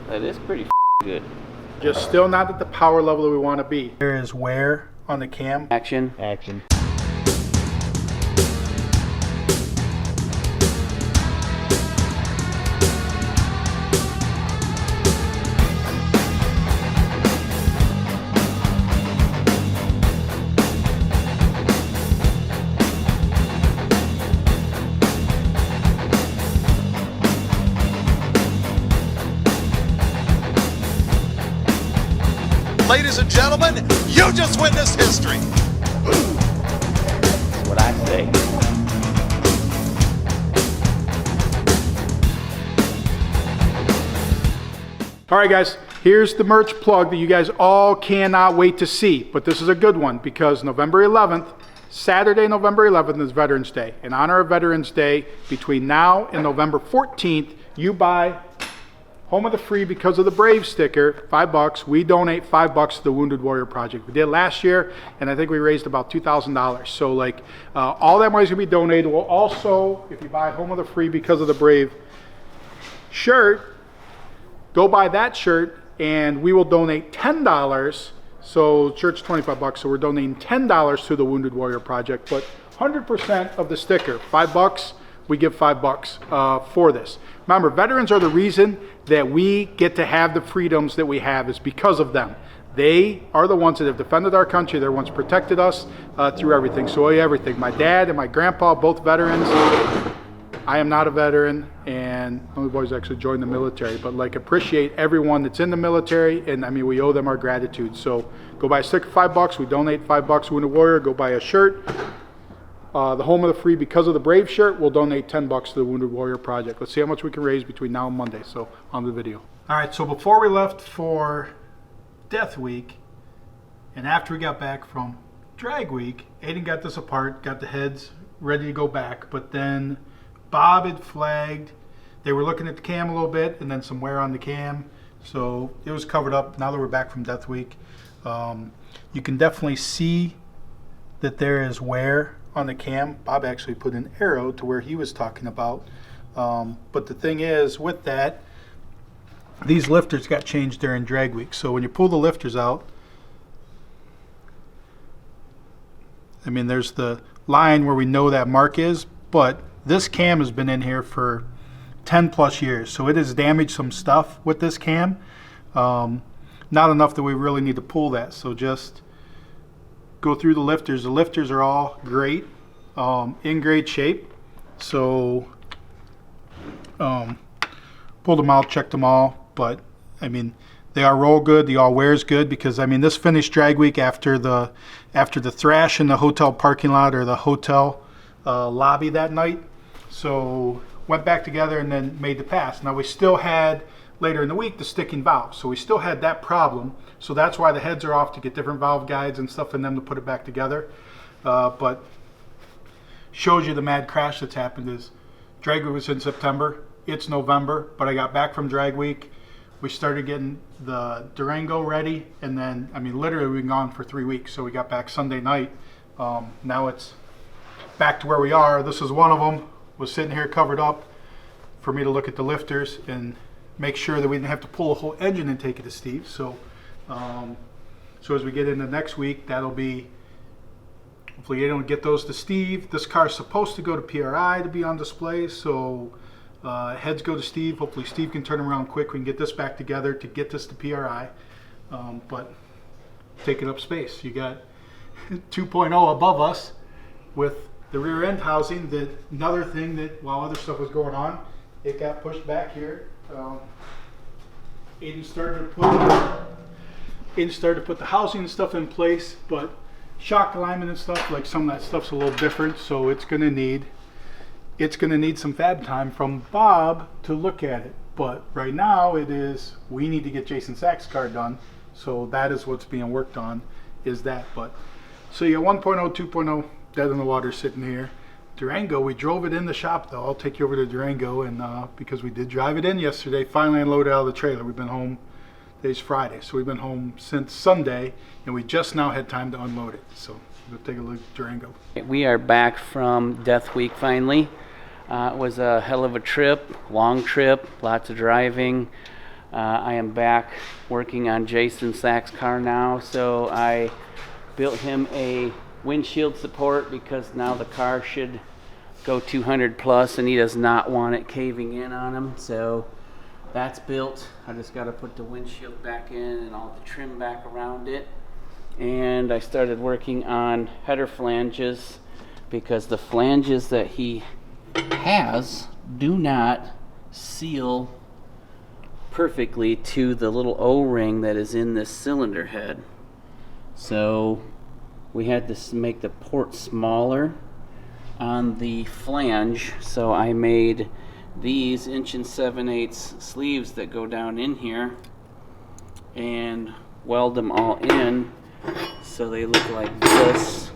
That is pretty good. Just still not at the power level that we want to be. There is wear on the cam. Action. Action. Ladies and gentlemen, you just witnessed history. That's what I say. All right, guys, here's the merch plug that you guys all cannot wait to see. But this is a good one because November 11th, Saturday, November 11th is Veterans Day. In honor of Veterans Day, between now and November 14th, you buy Home of the Free because of the Brave sticker, $5. We donate $5 to the Wounded Warrior Project. We did last year, and I think we raised about $2,000. So like, all that money is gonna be donated. We'll also, if you buy Home of the Free because of the Brave shirt, go buy that shirt, and we will donate $10. So shirt's $25, so we're donating $10 to the Wounded Warrior Project. But 100% of the sticker, $5. We give $5 for this. Remember, veterans are the reason that we get to have the freedoms that we have is because of them. They are the ones that have defended our country. They're the ones protected us through everything. So everything. My dad and my grandpa, both veterans. I am not a veteran, and one of the boys actually joined the military. But like, appreciate everyone that's in the military, and I mean, we owe them our gratitude. So go buy a sticker, $5. We donate $5 to Wounded Warrior. Go buy a shirt. The Home of the Free because of the Brave shirt, we'll donate $10 to the Wounded Warrior Project. Let's see how much we can raise between now and Monday. So on the video. All right, so before we left for Death Week, and after we got back from Drag Week, Aiden got this apart, got the heads ready to go back, but then Bob had flagged. They were looking at the cam a little bit, and then some wear on the cam. So it was covered up. Now that we're back from Death Week, you can definitely see that there is wear on the cam. Bob actually put an arrow to where he was talking about. But the thing is, with that, these lifters got changed during Drag Week. So when you pull the lifters out, I mean, there's the line where we know that mark is, but this cam has been in here for 10 plus years. So it has damaged some stuff with this cam. Not enough that we really need to pull that. So just go through the lifters. The lifters are all great, in great shape. So pulled them out, checked them all, but I mean, they all roll good. They all wears good because I mean, this finished Drag Week after the thrash in the hotel parking lot or the hotel lobby that night. So went back together and then made the pass. Now we still had later in the week the sticking valves, so we still had that problem. So that's why the heads are off, to get different valve guides and stuff in them to put it back together. But shows you the mad crash that's happened. Is Drag Week was in September, it's November, but I got back from Drag Week. We started getting the Durango ready, and then I mean literally we've been gone for 3 weeks. So we got back Sunday night. Now it's back to where we are. This is one of them. Was sitting here covered up for me to look at the lifters and make sure that we didn't have to pull a whole engine and take it to Steve. So so as we get into next week, that'll be, hopefully they don't get those to Steve. This car's supposed to go to PRI to be on display, so heads go to Steve. Hopefully Steve can turn them around quick. We can get this back together to get this to PRI, but taking up space. You got 2.0 above us with the rear end housing. That another thing that while other stuff was going on, it got pushed back here. Aiden started to put the housing and stuff in place, but shock alignment and stuff, like some of that stuff's a little different, so it's gonna need some fab time from Bob to look at it. But right now we need to get Jason Sack's car done, so that is what's being worked on, is that. But so you got 1.0, 2.0 dead in the water sitting here. Durango, we drove it in the shop though. I'll take you over to Durango, and because we did drive it in yesterday, finally unloaded out of the trailer. We've been home, today's Friday, so we've been home since Sunday, and we just now had time to unload it. So we'll take a look at Durango. We are back from Death Week finally. It was a hell of a trip, long trip, lots of driving. I am back working on Jason Sack's car now, so I built him a windshield support because now the car should go 200 plus and he does not want it caving in on him. So that's built. I just got to put the windshield back in and all the trim back around it. And I started working on header flanges because the flanges that he has do not seal perfectly to the little O-ring that is in this cylinder head. So we had to make the port smaller on the flange, so I made these 1 7/8" sleeves that go down in here and weld them all in so they look like this,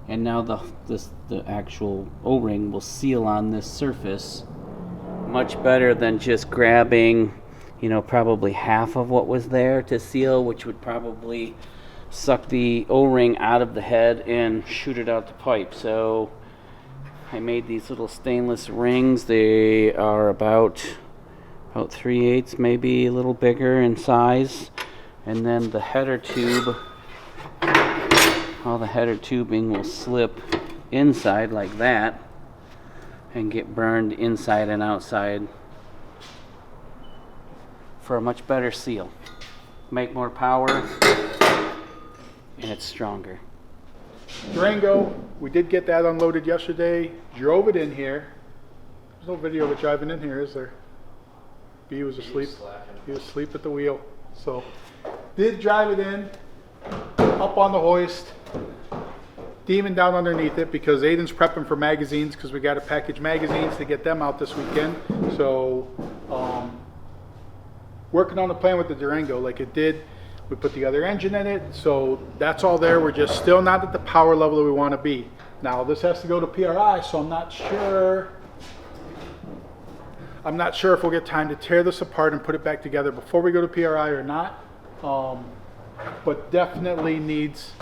and now the actual O-ring will seal on this surface much better than just grabbing, you know, probably half of what was there to seal, which would probably suck the O-ring out of the head and shoot it out the pipe. So I made these little stainless rings. They are about 3/8, maybe a little bigger in size. And then the header tube, all the header tubing will slip inside like that and get burned inside and outside for a much better seal. Make more power, and it's stronger. Durango, we did get that unloaded yesterday. Drove it in here. There's no video of it driving in here, is there? B was asleep. He was asleep at the wheel. So, did drive it in, up on the hoist, Demon down underneath it because Aiden's prepping for magazines because we got to package magazines to get them out this weekend. So, working on the plan with the Durango like it did. We put the other engine in it, so that's all there. We're just still not at the power level that we want to be. Now this has to go to PRI, so I'm not sure if we'll get time to tear this apart and put it back together before we go to PRI or not. But definitely needs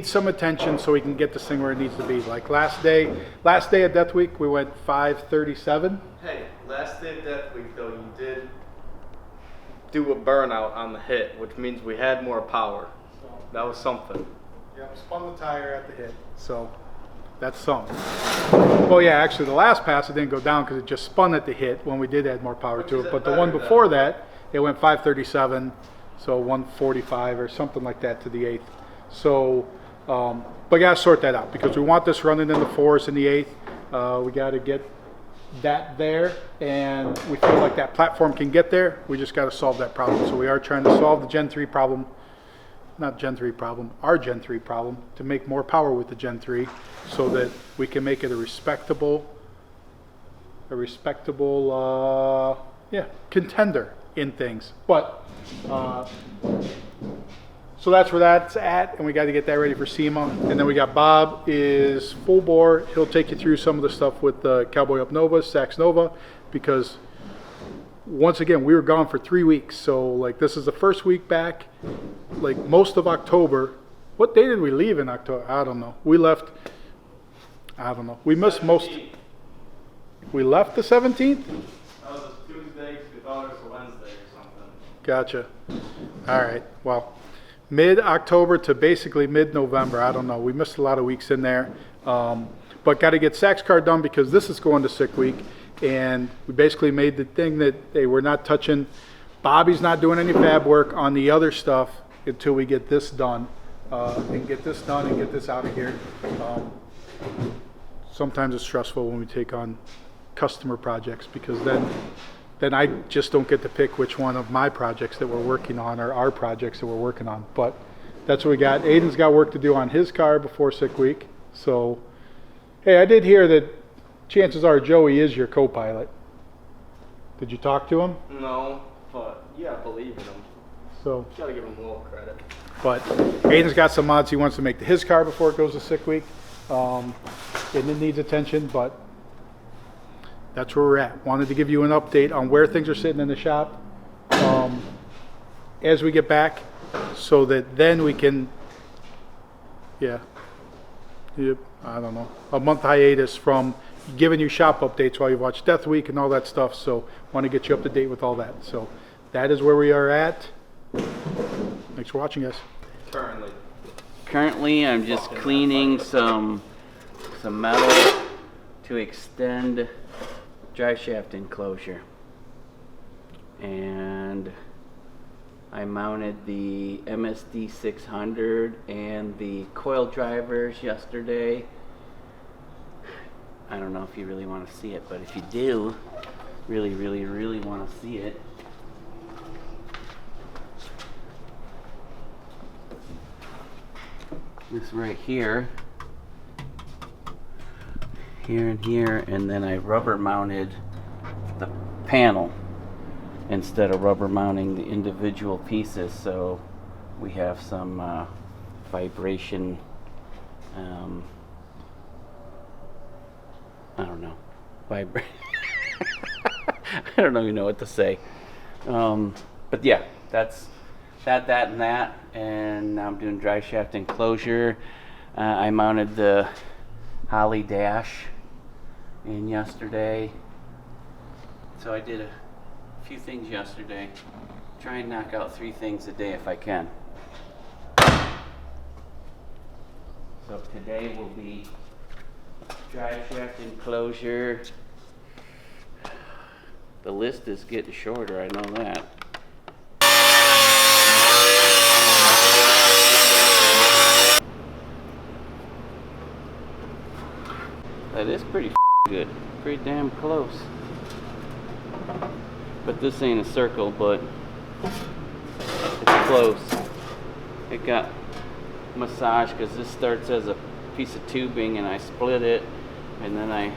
some attention so we can get this thing where it needs to be. Like last day of Death Week, we went 537. Hey, last day of Death Week though, you did do a burnout on the hit, which means we had more power. That was something. Yep, spun the tire at the hit, so that's something. Well, yeah, actually the last pass it didn't go down because it just spun at the hit when we did add more power to it. But the one before that, it went 537, so 145 or something like that to the 8th. So, but gotta sort that out because we want this running in the 4s and the 8th. We gotta get that there, and we feel like that platform can get there. We just got to solve that problem. So we are trying to solve the Gen 3 problem, our Gen 3 problem, to make more power with the Gen 3 so that we can make it a respectable contender in things. But so that's where that's at, and we got to get that ready for SEMA. And then we got Bob is full bore. He'll take you through some of the stuff with the Cowboy Up Nova, Sax Nova, because once again, we were gone for 3 weeks. So like this is the first week back, like most of October. What day did we leave in October? I don't know. We left, I don't know. We missed most. We left the 17th? That was a Tuesday, because we thought it was a Wednesday or something. Gotcha. All right, well. Mid-October to basically mid-November. I don't know. We missed a lot of weeks in there. But got to get Sax car done because this is going to sick week. And we basically made the thing that they were not touching. Bobby's not doing any fab work on the other stuff until we get this done. And get this done and get this out of here. Sometimes it's stressful when we take on customer projects because then I just don't get to pick which one of my projects that we're working on or our projects that we're working on. But that's what we got. Aiden's got work to do on his car before sick week. So, hey, I did hear that chances are Joey is your co-pilot. Did you talk to him? No, but yeah, I believe in him. So, Gotta give him a little credit. but Aiden's got some mods he wants to make to his car before it goes to sick week. And it needs attention, but that's where we're at. Wanted to give you an update on where things are sitting in the shop as we get back so that then we can, I don't know, a month hiatus from giving you shop updates while you watch Death Week and all that stuff. So want to get you up to date with all that. So that is where we are at. Thanks for watching, guys. Currently, I'm just cleaning some metal to extend drive shaft enclosure. And I mounted the MSD 600 and the coil drivers yesterday. I don't know if you really want to see it, but if you do, really want to see it, this right here, and here, and then I rubber mounted the panel instead of rubber mounting the individual pieces, so we have some vibration, I don't know, I don't even know what to say, but yeah, that's that and that. And now I'm doing drive shaft enclosure. I mounted the Holly dash in yesterday, so I did a few things yesterday. Try and knock out 3 things a day if I can. So today will be drive shaft enclosure. The list is getting shorter, I know that. That is pretty good. Pretty damn close. But this ain't a circle, but it's close. It got massaged because this starts as a piece of tubing and I split it, and then I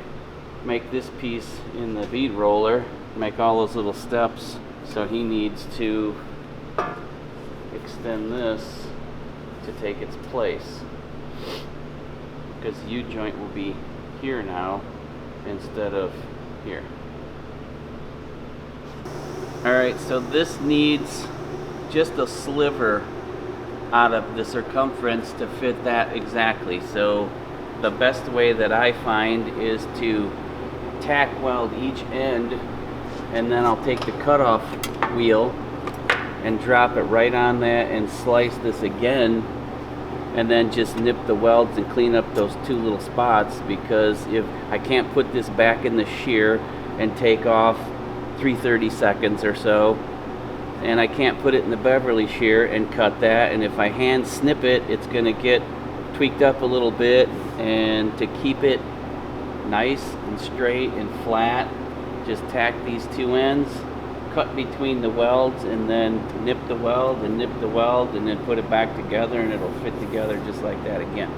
make this piece in the bead roller, make all those little steps. So he needs to extend this to take its place, because the U-joint will be here now instead of here. Alright, so this needs just a sliver out of the circumference to fit that exactly. So the best way that I find is to tack weld each end, and then I'll take the cutoff wheel and drop it right on that and slice this again, and then just nip the welds and clean up those 2 little spots, because if I can't put this back in the shear and take off 3/32 or so, and I can't put it in the Beverly shear and cut that, and if I hand snip it, it's going to get tweaked up a little bit. And to keep it nice and straight and flat, just tack these 2 ends, cut between the welds, and then nip the weld and nip the weld, and then put it back together, and it'll fit together just like that again.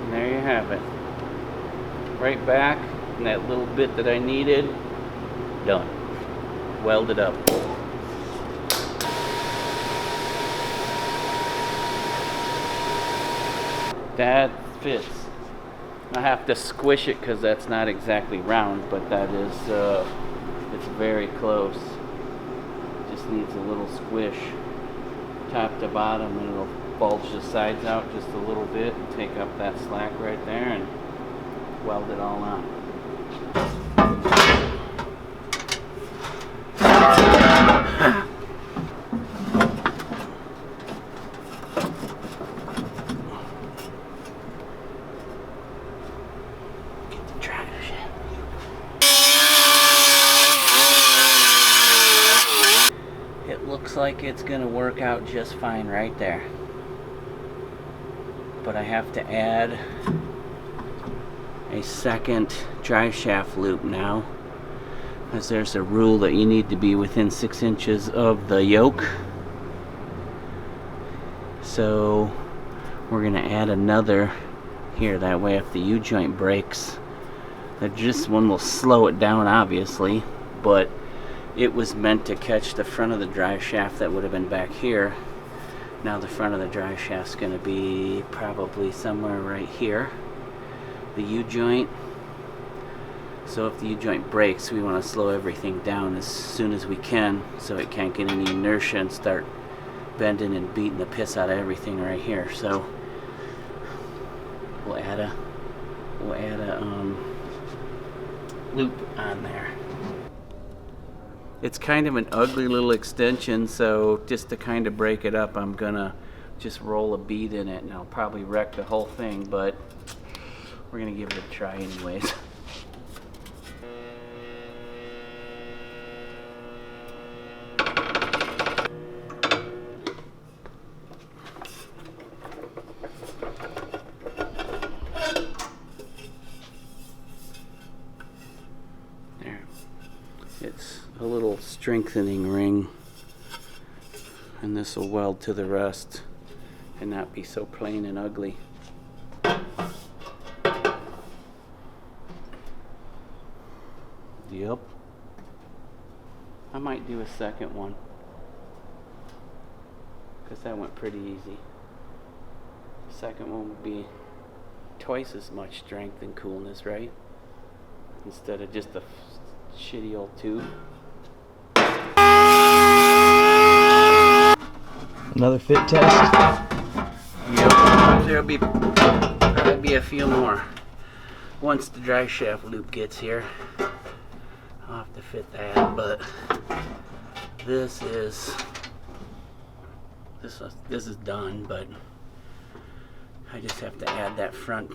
And there you have it. Right back, and that little bit that I needed, done. Welded up. That fits. I have to squish it because that's not exactly round, but that is, it's very close. Just needs a little squish, top to bottom, and it'll bulge the sides out just a little bit and take up that slack right there and weld it all on. Get the drive shaft. It looks like it's gonna work out just fine right there. But I have to add a second drive shaft loop now, as there's a rule that you need to be within 6 inches of the yoke. So we're gonna add another here, that way if the U-joint breaks, this one will slow it down obviously, but it was meant to catch the front of the drive shaft that would have been back here. Now the front of the drive shaft's gonna be probably somewhere right here. The U-joint So if the U-joint breaks, we want to slow everything down as soon as we can so it can't get any inertia and start bending and beating the piss out of everything right here. So we'll add a loop on there. It's kind of an ugly little extension, so just to kind of break it up, I'm gonna just roll a bead in it, and I'll probably wreck the whole thing, but we're gonna give it a try anyways. There. It's a little strengthening ring, and this will weld to the rest and not be so plain and ugly. Yep. I might do a second one because that went pretty easy. The second one would be twice as much strength and coolness, right? Instead of just a shitty old tube. Another fit test. Yep. There'll be a few more once the drive shaft loop gets here. I'll have to fit that, but this is done. But I just have to add that front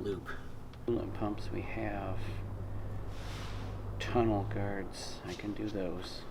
loop. Coolant pumps we have. Tunnel guards, I can do those.